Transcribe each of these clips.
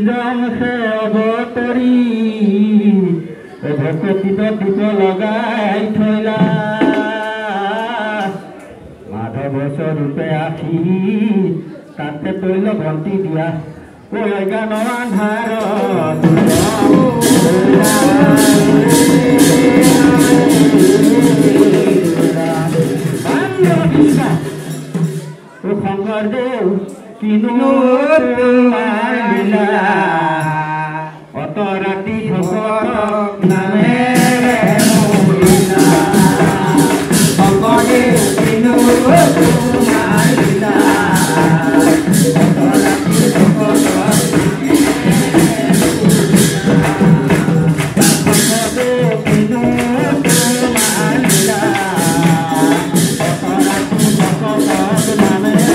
শ্ৰীৰাম সে অবতৰী ভকতিত দীপ লগাই থৈলা মাধৱ স্বৰূপে আহি তাতে তৈল বন্তি দিয়া গান আন্ধাৰ শংকৰদেৱ কিনো মাৰিলা অত ৰাতি ভকতক নামেৰে মৰিলা শংকৰদেৱ কিনো মাৰিলা অত ৰাতি ভকতক শংকৰদেৱ কিনো মাৰিলা অত ৰাতি ভকতক নামেৰে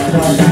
Hare